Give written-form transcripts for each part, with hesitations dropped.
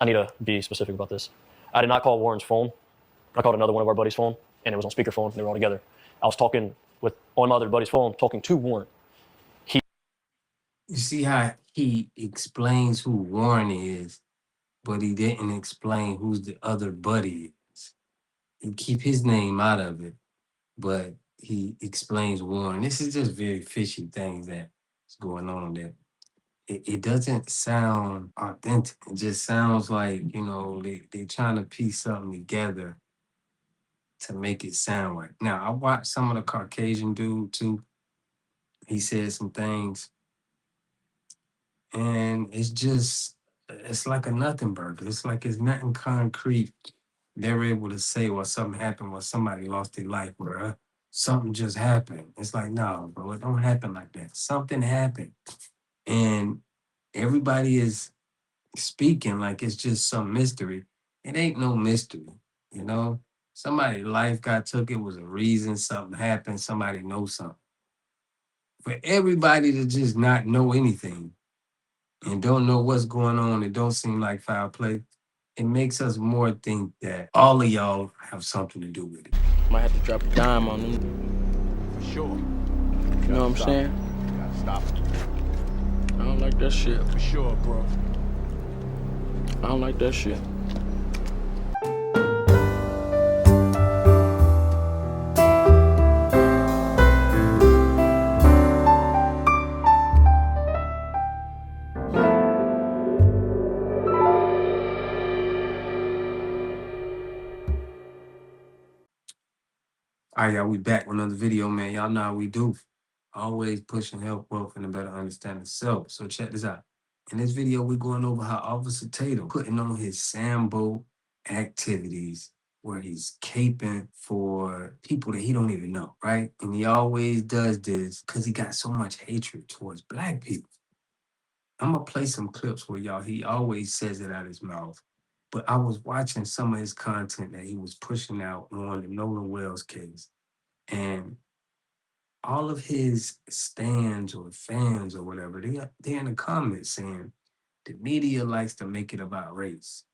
I need to be specific about this. I did not call Warren's phone. I called another one of our buddies' phone, and it was on speakerphone, and they were all together. I was talking on my other buddy's phone, talking to Warren. You see how he explains who Warren is, but he didn't explain who's the other buddy is. He keep his name out of it, but he explains Warren. This is just very fishy things that's going on there. It doesn't sound authentic. It just sounds like, they trying to piece something together to make it sound right. Now, I watched some of the Caucasian dude too. He said some things, and it's like a nothing burger. It's like it's nothing concrete. They're able to say, well, something happened, or somebody lost their life, or something just happened. It's like, no, bro, it don't happen like that. Something happened. And everybody is speaking like it's just some mystery. It ain't no mystery, you know? Somebody's life got took, it was a reason, something happened, somebody knows something. For everybody to just not know anything and don't know what's going on, it don't seem like foul play, it makes us more think that all of y'all have something to do with it. Might have to drop a dime on them. For sure. You know what I'm saying? You gotta stop it. I don't like that shit. For sure, bro. I don't like that shit. All right, y'all, we back with another video, man. Y'all know how we do. Always pushing health, wealth, and a better understanding of self. So check this out. In this video, we're going over how Officer Tatum putting on his Sambo activities where he's caping for people that he don't even know, right? And he always does this because he got so much hatred towards Black people. I'm going to play some clips where he always says it out of his mouth. But I was watching some of his content that he was pushing out on the Nolan Wells case. And all of his stands or fans or whatever, they're in the comments saying the media likes to make it about race.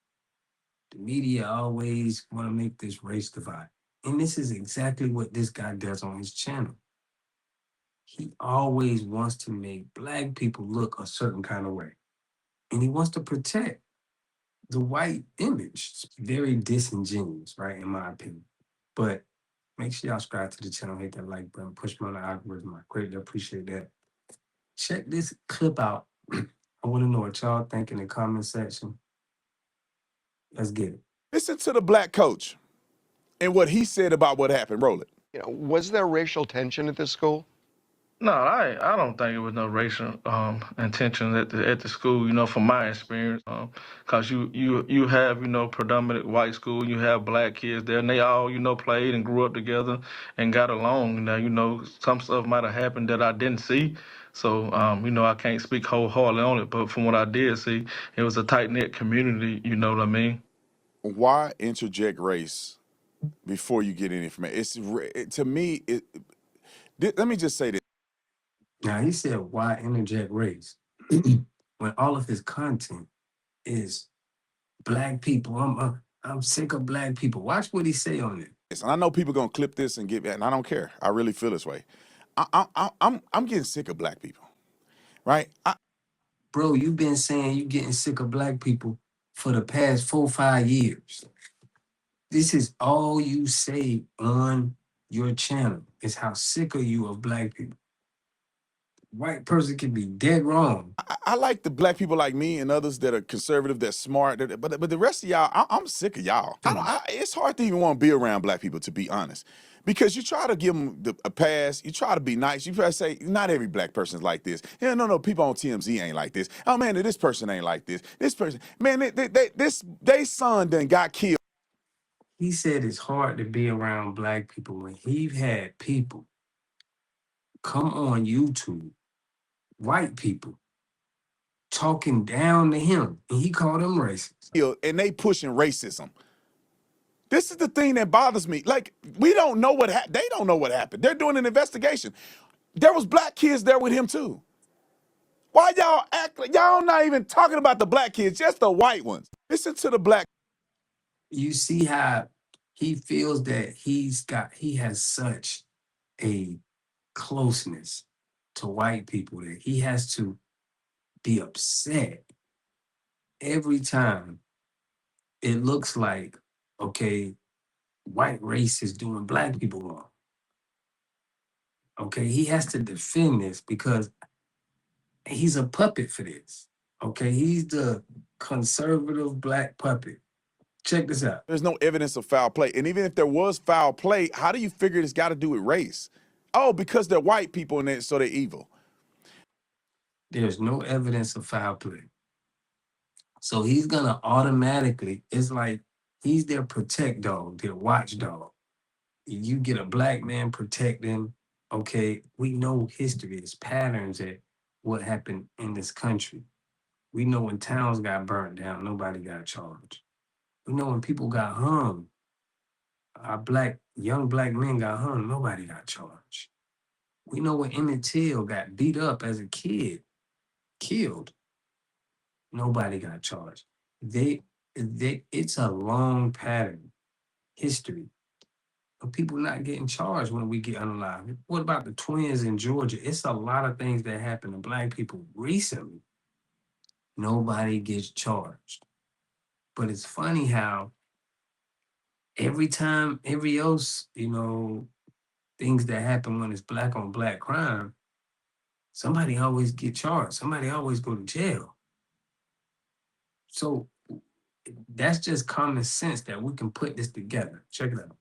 The media always want to make this race divide. And this is exactly what this guy does on his channel. He always wants to make Black people look a certain kind of way. And he wants to protect the white image. It's very disingenuous, right, in my opinion. But make sure y'all subscribe to the channel, hit that like button, push me on the algorithm. I greatly appreciate that. Check this clip out. I want to know what y'all think in the comment section. Let's get it. Listen to the Black coach and what he said about what happened. Roll it. Was there racial tension at this school? No, I don't think it was no racial intention at the school. You know, from my experience, cause you have predominant white school, you have Black kids there, and they all played and grew up together and got along. Now some stuff might have happened that I didn't see, so I can't speak wholeheartedly on it. But from what I did see, it was a tight knit community. You know what I mean? Why interject race before you get any information? To me, let me just say this. Now, he said, why interject race? When all of his content is Black people. I'm sick of Black people. Watch what he say on it. And I know people gonna clip this and and I don't care. I really feel this way. I'm getting sick of Black people, right? Bro, you've been saying you getting sick of Black people for the past 4 or 5 years. This is all you say on your channel, is how sick are you of Black people. White person can be dead wrong. I like the Black people like me and others that are conservative, that's smart, but the rest of y'all, I'm sick of y'all. It's hard to even want to be around Black people, to be honest, because you try to give them a pass, you try to be nice, you try to say, not every Black person's like this. Yeah, no, people on TMZ ain't like this. Oh man, this person ain't like this. This person, man, they son done got killed. He said it's hard to be around Black people when he had people come on YouTube, white people, talking down to him, and he called them racist. And they pushing racism. This is the thing that bothers me. Like, we don't know what happened. They don't know what happened. They're doing an investigation. There was Black kids there with him too. Why y'all act like y'all not even talking about the black kids, just the white ones? Listen to the black. You see how he feels that he has such a closeness to white people that he has to be upset every time it looks like, okay, white race is doing black people wrong. Okay, he has to defend this because he's a puppet for this. Okay, he's the conservative black puppet. Check this out. There's no evidence of foul play. And even if there was foul play, how do you figure it's got to do with race? Oh, because they're white people and so they're evil. There's no evidence of foul play. So he's gonna automatically, it's like he's their protect dog, their watchdog. You get a black man protecting, okay, we know history, it's patterns at what happened in this country. We know when towns got burnt down, nobody got charged. We know when people got hung, our young black men got hung, nobody got charged. We know when Emmett Till got beat up as a kid, killed, nobody got charged. It's a long pattern, history of people not getting charged when we get unalive. What about the twins in Georgia? It's a lot of things that happen to black people recently. Nobody gets charged. But it's funny how every time, every else, things that happen when it's black on black crime, somebody always get charged. Somebody always go to jail. So that's just common sense that we can put this together. Check it out.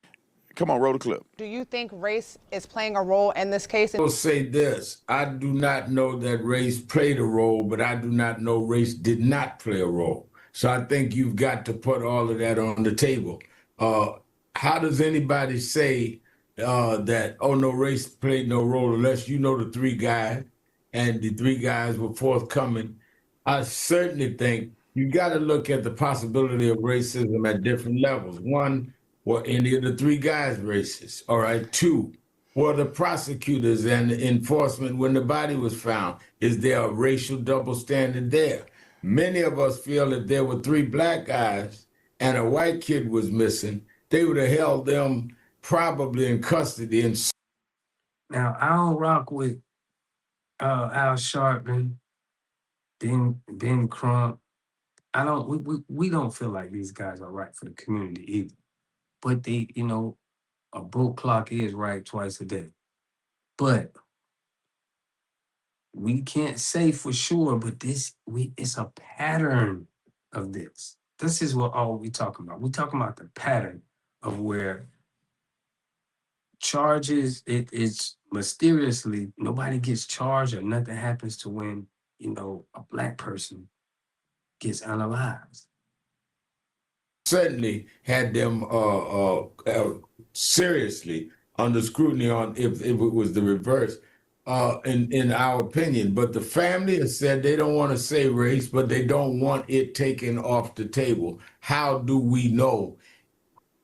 Come on, roll the clip. Do you think race is playing a role in this case? I will say this. I do not know that race played a role, but I do not know race did not play a role. So I think you've got to put all of that on the table. How does anybody say that, oh, no, race played no role unless you know the three guys and the three guys were forthcoming? I certainly think you got to look at the possibility of racism at different levels. One, were any of the three guys racist? All right. Two, were the prosecutors and the enforcement when the body was found? Is there a racial double standard there? Many of us feel that there were three black guys and a white kid was missing, they would have held them probably in custody. And Now, I don't rock with Al Sharpton, Ben Crump. We don't feel like these guys are right for the community either. But they, a broke clock is right twice a day. But we can't say for sure, but it's a pattern of this. This is what all we talking about. We talking about the pattern of where charges, it's mysteriously, nobody gets charged or nothing happens to when, a black person gets unalived. certainly had them seriously under scrutiny on if it was the reverse, in our opinion. But the family has said they don't want to say race, but they don't want it taken off the table. How do we know,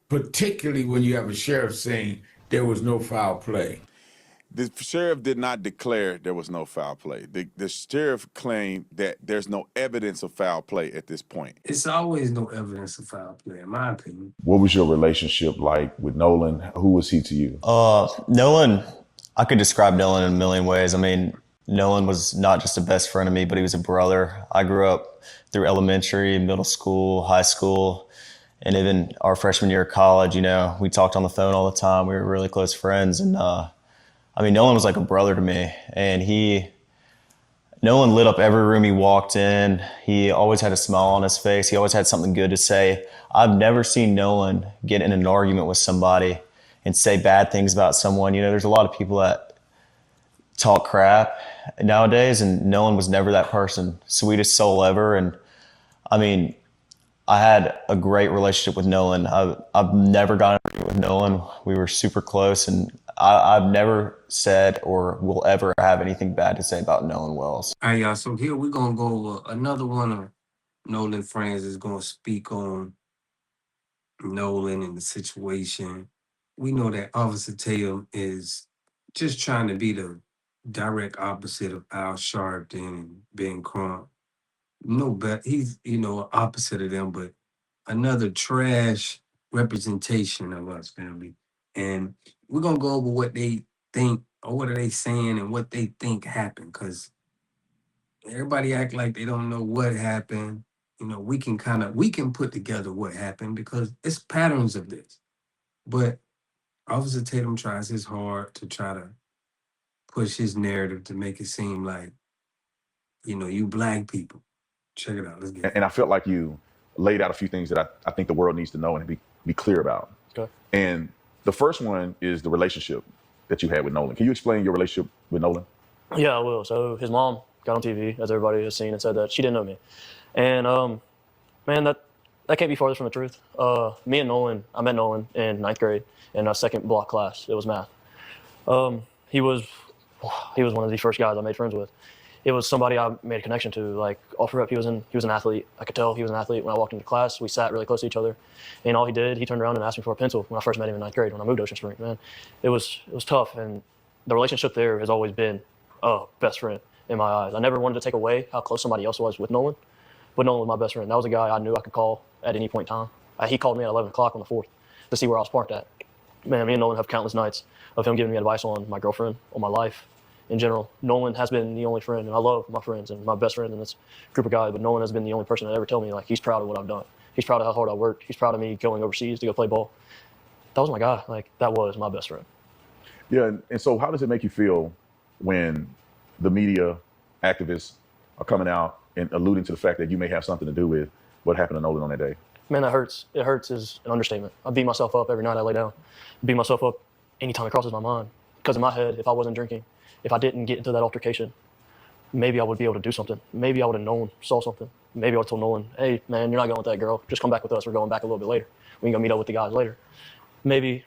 particularly when you have a sheriff saying there was no foul play? The sheriff did not declare there was no foul play. The sheriff claimed that there's no evidence of foul play at this point. It's always no evidence of foul play, in my opinion. What was your relationship like with Nolan? Who was he to you? Nolan, I could describe Nolan in a million ways. I mean, Nolan was not just a best friend of me, but he was a brother. I grew up through elementary, middle school, high school, and even our freshman year of college. We talked on the phone all the time. We were really close friends. And Nolan was like a brother to me. And Nolan lit up every room he walked in. He always had a smile on his face. He always had something good to say. I've never seen Nolan get in an argument with somebody and say bad things about someone. There's a lot of people that talk crap nowadays, and Nolan was never that person. Sweetest soul ever. And I had a great relationship with Nolan. I've never gotten with Nolan. We were super close, and I've never said or will ever have anything bad to say about Nolan Wells. All right, y'all. So here we're going to go over another one of Nolan friends is going to speak on Nolan and the situation. We know that Officer Tatum is just trying to be the direct opposite of Al Sharpton and Ben Crump. No, but he's, opposite of them, but another trash representation of us, family. And we're gonna go over what they think or what are they saying and what they think happened, because everybody act like they don't know what happened. We can put together what happened because it's patterns of this. But Officer Tatum tries his hard to try to push his narrative to make it seem like, you black people. Check it out. Let's get it. And I felt like you laid out a few things that I think the world needs to know and be clear about. Okay. And the first one is the relationship that you had with Nolan. Can you explain your relationship with Nolan? Yeah, I will. So his mom got on TV, as everybody has seen, and said that she didn't know me. And man, that can't be farther from the truth. Me and Nolan, I met Nolan in 9th grade in our second block class. It was math. He was one of the first guys I made friends with. It was somebody I made a connection to. Like off the rip, he was an athlete. I could tell he was an athlete when I walked into class. We sat really close to each other, and all he did, he turned around and asked me for a pencil when I first met him in 9th grade when I moved to Ocean Springs. Man, it was tough, and the relationship there has always been best friend in my eyes. I never wanted to take away how close somebody else was with Nolan, but Nolan was my best friend. That was a guy I knew I could call at any point in time. He called me at 11 o'clock on the 4th to see where I was parked at. Man, me and Nolan have countless nights of him giving me advice on my girlfriend, on my life in general. Nolan has been the only friend, and I love my friends and my best friend in this group of guys, but Nolan has been the only person that ever tell me like he's proud of what I've done. He's proud of how hard I worked. He's proud of me going overseas to go play ball. That was my guy. Like, that was my best friend. Yeah, and so how does it make you feel when the media activists are coming out and alluding to the fact that you may have something to do with what happened to Nolan on that day? Man, that hurts. It hurts is an understatement. I beat myself up every night I lay down. I beat myself up anytime it crosses my mind. Because in my head, if I wasn't drinking, if I didn't get into that altercation, maybe I would be able to do something. Maybe I would have saw something. Maybe I would have told Nolan, hey, man, you're not going with that girl. Just come back with us. We're going back a little bit later. We can go meet up with the guys later. Maybe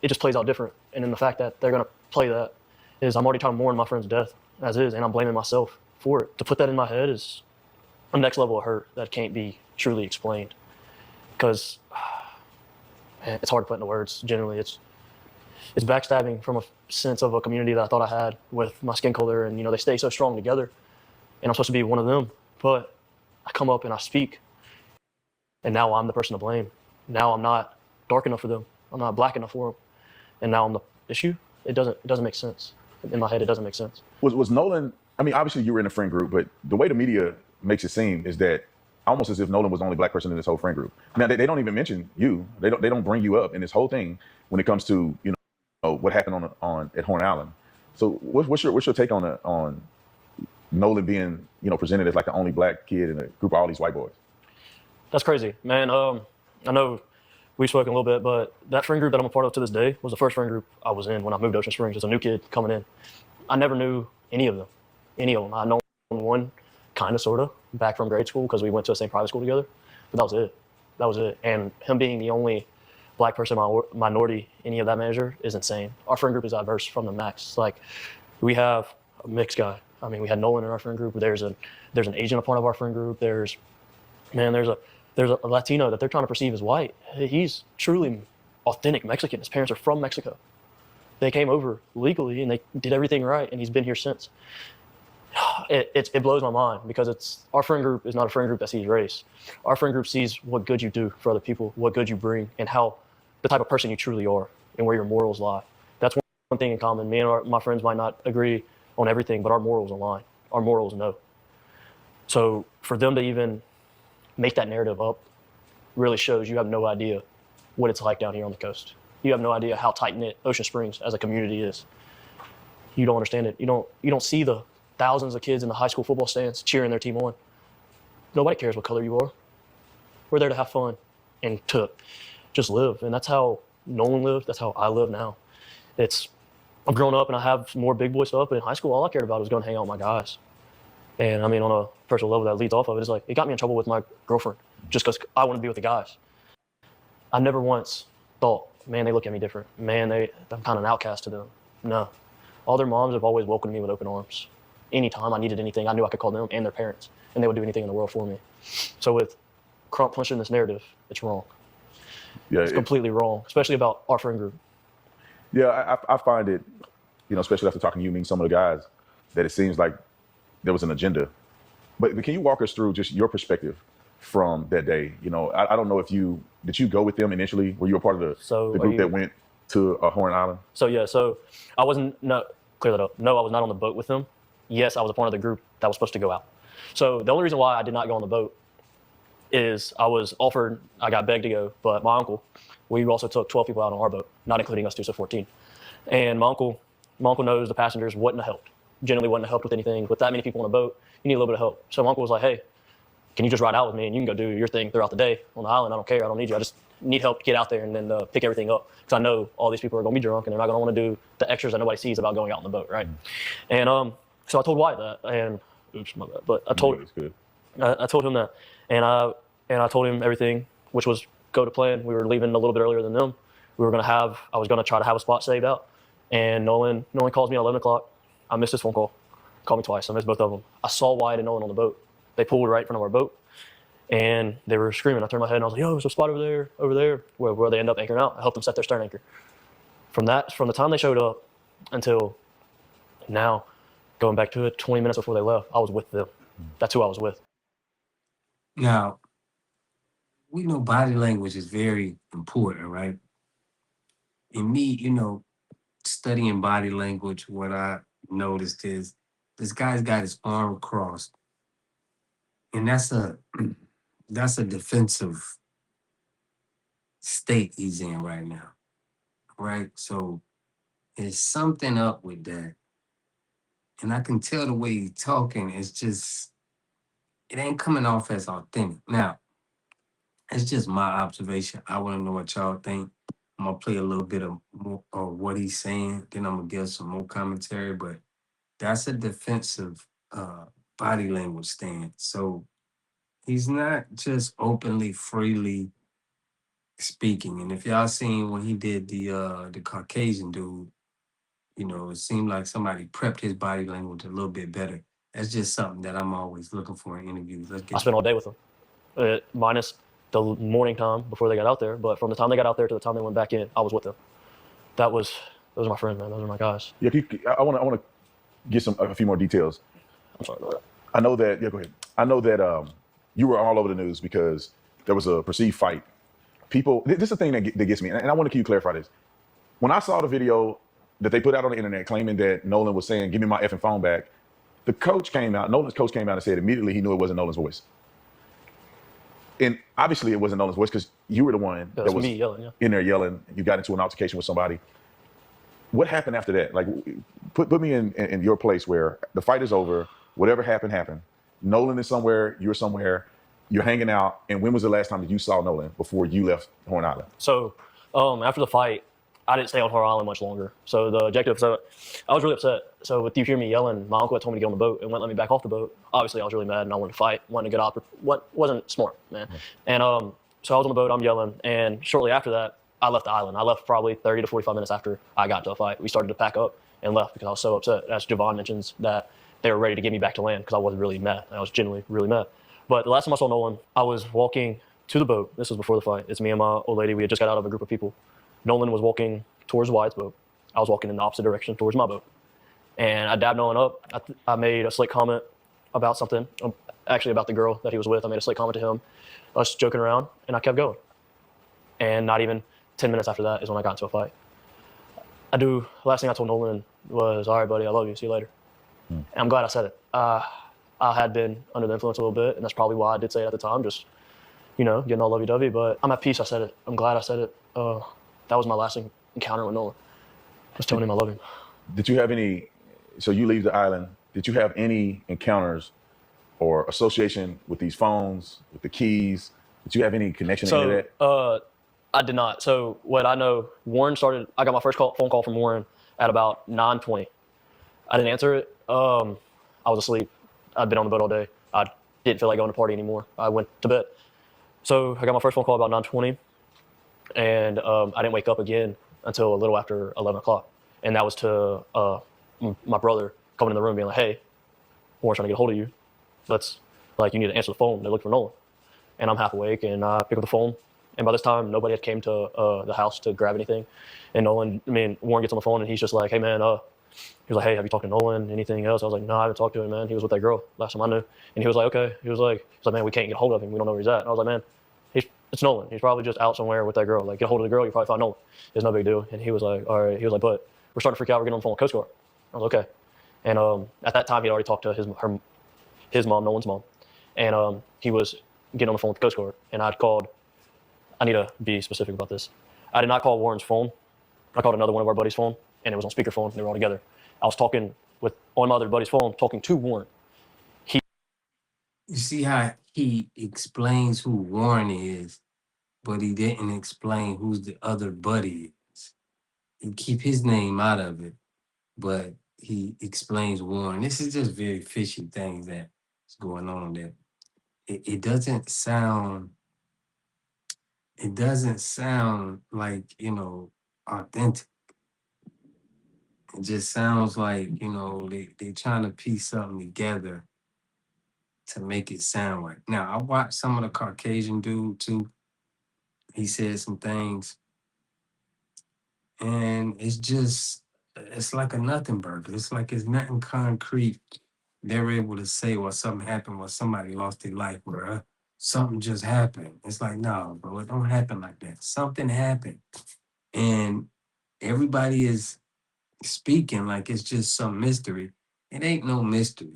it just plays out different. And then the fact that they're going to play that is I'm already trying to mourn my friend's death as is, and I'm blaming myself for it. To put that in my head is a next level of hurt that can't be truly explained. Because it's hard to put into words. Generally, it's backstabbing from a sense of a community that I thought I had with my skin color, and they stay so strong together, and I'm supposed to be one of them. But I come up and I speak, and now I'm the person to blame. Now I'm not dark enough for them. I'm not black enough for them, and now I'm the issue. It doesn't make sense. In my head, it doesn't make sense. Was Nolan? I mean, obviously you were in a friend group, but the way the media makes it seem is that almost as if Nolan was the only black person in this whole friend group. Now they don't even mention you. They don't bring you up in this whole thing when it comes to what happened on at Horn Island. So what's your take on Nolan being presented as like the only black kid in a group of all these white boys? That's crazy, man. I know we've spoken a little bit, but that friend group that I'm a part of to this day was the first friend group I was in when I moved to Ocean Springs as a new kid coming in. I never knew any of them. I know one, kind of, sort of, back from grade school because we went to the same private school together, but that was it. And him being the only black person minority any of that measure is insane. Our friend group is diverse from the max. Like, we have a mixed guy. I mean, we had Nolan in our friend group. There's an Asian a part of our friend group. There's a Latino that they're trying to perceive as white. He's truly authentic Mexican. His parents are from Mexico. They came over legally and they did everything right, and he's been here since. It blows my mind because our friend group is not a friend group that sees race. Our friend group sees what good you do for other people, what good you bring, and how the type of person you truly are and where your morals lie. That's one thing in common. Me and my friends might not agree on everything, but our morals align. Our morals know. So for them to even make that narrative up really shows you have no idea what it's like down here on the coast. You have no idea how tight-knit Ocean Springs as a community is. You don't understand it. You don't see the thousands of kids in the high school football stands cheering their team on. Nobody cares what color you are. We're there to have fun and to just live. And that's how Nolan lived. That's how I live now. I've grown up and I have more big boy stuff, but in high school, all I cared about was going to hang out with my guys. And I mean, on a personal level that leads off of it, it's like, it got me in trouble with my girlfriend just because I want to be with the guys. I never once thought, man, they look at me different. Man, I'm kind of an outcast to them. No. All their moms have always welcomed me with open arms. Anytime I needed anything, I knew I could call them and their parents, and they would do anything in the world for me. So with Crump pushing this narrative, it's wrong. Yeah, it's completely wrong, especially about our friend group. Yeah, I find it, especially after talking to you, mean some of the guys, that it seems like there was an agenda. But can you walk us through just your perspective from that day? You know, I don't know if did you go with them initially? Were you a part of the group that went to Horn Island? So I wasn't, no, clear that up. No, I was not on the boat with them. Yes, I was a part of the group that was supposed to go out. So the only reason why I did not go on the boat is I got begged to go, but my uncle, we also took 12 people out on our boat, not including us two, so 14. And my uncle knows the passengers wouldn't have helped. Generally wouldn't have helped with anything. With that many people on a boat, you need a little bit of help. So my uncle was like, hey, can you just ride out with me and you can go do your thing throughout the day on the island? I don't care. I don't need you. I just need help to get out there and then pick everything up. Because I know all these people are going to be drunk and they're not going to want to do the extras that nobody sees about going out on the boat, right? And so I told Wyatt that, and oops, my bad. But I told him that, and I told him everything, which was go to plan. We were leaving a little bit earlier than them. I was going to try to have a spot saved out. And Nolan calls me at 11 o'clock. I missed his phone call. Called me twice. I missed both of them. I saw Wyatt and Nolan on the boat. They pulled right in front of our boat, and they were screaming. I turned my head and I was like, "Yo, there's a spot over there," where they end up anchoring out. I helped them set their stern anchor. From the time they showed up until now, going back to it, 20 minutes before they left, I was with them. That's who I was with. Now, we know body language is very important, right? And me, studying body language, what I noticed is this guy's got his arm crossed. And that's a defensive state he's in right now, right? So there's something up with that. And I can tell the way he's talking, it ain't coming off as authentic. Now, it's just my observation. I want to know what y'all think. I'm going to play a little bit of more of what he's saying, then I'm going to give some more commentary, but that's a defensive body language stance. So he's not just openly, freely speaking. And if y'all seen when he did the Caucasian dude, it seemed like somebody prepped his body language a little bit better. That's just something that I'm always looking for in interviews. I spent all day with them, minus the morning time before they got out there. But from the time they got out there to the time they went back in, I was with them. Those are my friends, man. Those are my guys. Yeah, I want to get a few more details. I'm sorry about that. I know that. Yeah, go ahead. I know that you were all over the news because there was a perceived fight. People, this is the thing that gets me, and I want to clarify this. When I saw the video that they put out on the internet claiming that Nolan was saying, "Give me my effing phone back," Nolan's coach came out and said immediately he knew it wasn't Nolan's voice. And obviously it wasn't Nolan's voice because you were the one that was me yelling, in there yelling. You got into an altercation with somebody. What happened after that? Like, put me in your place where the fight is over, whatever happened. Nolan is somewhere, you're somewhere, you're hanging out. And when was the last time that you saw Nolan before you left Horn Island? So after the fight, I didn't stay on Horn Island much longer. So the objective, I was really upset. So with you hearing me yelling, my uncle had told me to get on the boat and wouldn't let me back off the boat. Obviously, I was really mad and I wanted to fight, wanted to get off. What wasn't smart, man. And so I was on the boat, I'm yelling. And shortly after that, I left the island. I left probably 30 to 45 minutes after I got to a fight. We started to pack up and left because I was so upset. As Javon mentions, that they were ready to get me back to land because I was really mad. I was genuinely really mad. But the last time I saw Nolan, I was walking to the boat. This was before the fight. It's me and my old lady. We had just got out of a group of people. Nolan was walking towards Wyatt's boat. I was walking in the opposite direction towards my boat. And I dabbed Nolan up. I made a slick comment about something, actually about the girl that he was with. I made a slick comment to him, us joking around, and I kept going. And not even 10 minutes after that is when I got into a fight. Last thing I told Nolan was, "All right, buddy, I love you. See you later." And I'm glad I said it. I had been under the influence a little bit, and that's probably why I did say it at the time, just, getting all lovey-dovey. But I'm at peace I said it. I'm glad I said it. That was my last encounter with Nolan. Just telling him I love him. Did you have so you leave the island, did you have any encounters or association with these phones, with the keys? Did you have any connection to any of that? I did not. So what I know, I got my first phone call from Warren at about 9:20. I didn't answer it. I was asleep. I'd been on the boat all day. I didn't feel like going to party anymore. I went to bed. So I got my first phone call about 9:20, and I didn't wake up again until a little after 11 o'clock. And that was to my brother coming in the room being like, "Hey, Warren's trying to get a hold of you. You need to answer the phone. They're looking for Nolan." And I'm half awake, and I pick up the phone. And by this time, nobody had came to the house to grab anything. And Warren gets on the phone, and he's just like, "Hey, man, He was like, hey, have you talked to Nolan? Anything else? I was like, no, I haven't talked to him, man. He was with that girl last time I knew. And he was like, okay. He was like, man, we can't get a hold of him. We don't know where he's at. And I was like, man, it's Nolan. He's probably just out somewhere with that girl. Like, get a hold of the girl, you probably find Nolan. It's no big deal. And he was like, all right. He was like, but we're starting to freak out. We're getting on the phone with Coast Guard. I was like, okay. And at that time, he'd already talked to his mom, Nolan's mom. And he was getting on the phone with the Coast Guard. And I need to be specific about this. I did not call Warren's phone. I called another one of our buddies' phone, and it was on speakerphone. They were all together. I was talking on my other buddy's phone, talking to Warren. You see how he explains who Warren is, but he didn't explain who's the other buddy is. He keep his name out of it, but he explains Warren. This is just very fishy things that's going on there. It doesn't sound like, authentic. It just sounds like, they trying to piece something together to make it sound right. Now, I watched some of the Caucasian dude too. He said some things, and it's like a nothing burger. It's like it's nothing concrete. They're able to say, well, something happened, well, somebody lost their life, bro. Something just happened. It's like, no, bro, it don't happen like that. Something happened. And everybody is speaking like it's just some mystery. It ain't no mystery,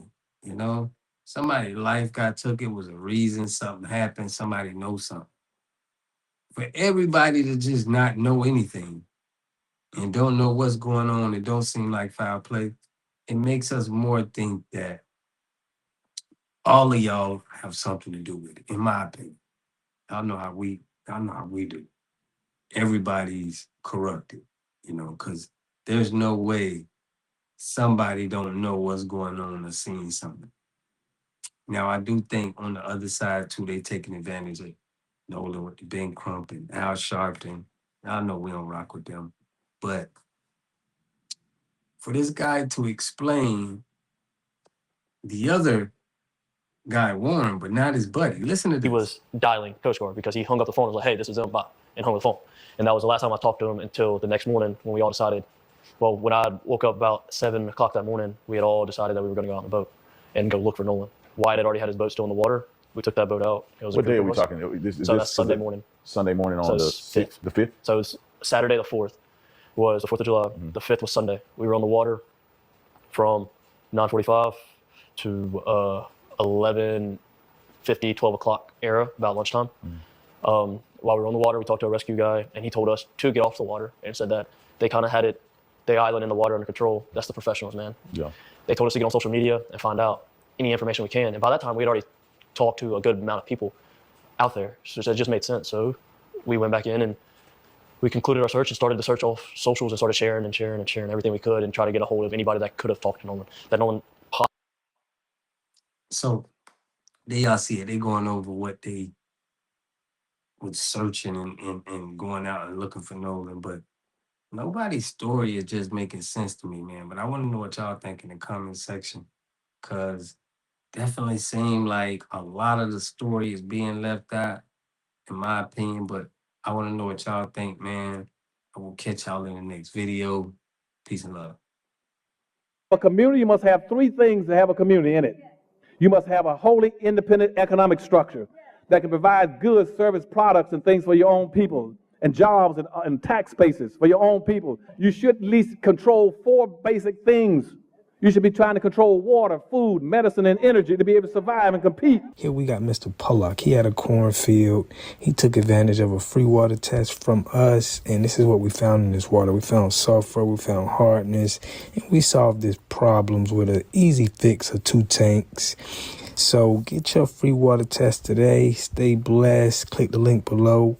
Somebody's life got took. It was a reason. Something happened. Somebody knows something. For everybody to just not know anything and don't know what's going on, it don't seem like foul play. It makes us more think that all of y'all have something to do with it, in my opinion. Y'all know how we do. Everybody's corrupted, because there's no way somebody don't know what's going on or seeing something. Now, I do think on the other side, too, they taking advantage of Nolan with the Ben Crump and Al Sharpton. I know we don't rock with them. But for this guy to explain the other guy, Warren, but not his buddy, listen to this. He was dialing Coast Guard because he hung up the phone and was like, hey, this is him, bye, and hung up the phone. And that was the last time I talked to him until the next morning when we all decided, well, when I woke up about 7 o'clock that morning, we had all decided that we were going to go out on the boat and go look for Nolan. Wyatt had already had his boat still in the water. We took that boat out. It was what day are we talking? So that's Sunday morning. Sunday morning on the 6th? The 5th? So it was Saturday the 4th was the 4th of July. Mm-hmm. The 5th was Sunday. We were on the water from 9:45 to 11:50, 12 o'clock era, about lunchtime. Mm-hmm. While we were on the water, we talked to a rescue guy, and he told us to get off the water and said that they kind of had the island in the water under control. That's the professionals, man. Yeah. They told us to get on social media and find out any information we can. And by that time, we had already talked to a good amount of people out there. So it just made sense. So we went back in and we concluded our search and started to search off socials and started sharing everything we could and try to get a hold of anybody that could have talked to Nolan. So there y'all see it. They going over what they was searching and going out and looking for Nolan. But nobody's story is just making sense to me, man. But I want to know what y'all think in the comment section, because definitely seem like a lot of the story is being left out, in my opinion. But I want to know what y'all think, man. I will catch y'all in the next video. Peace and love. A community must have three things to have a community in it. You must have a wholly independent economic structure that can provide goods, service, products, and things for your own people, and jobs and tax bases for your own people. You should at least control 4 basic things. You should be trying to control water, food, medicine, and energy to be able to survive and compete. Here we got Mr. Pollock. He had a cornfield. He took advantage of a free water test from us, and this is what we found in this water. We found sulfur, we found hardness, and we solved these problems with an easy fix of 2 tanks. So get your free water test today. Stay blessed. Click the link below.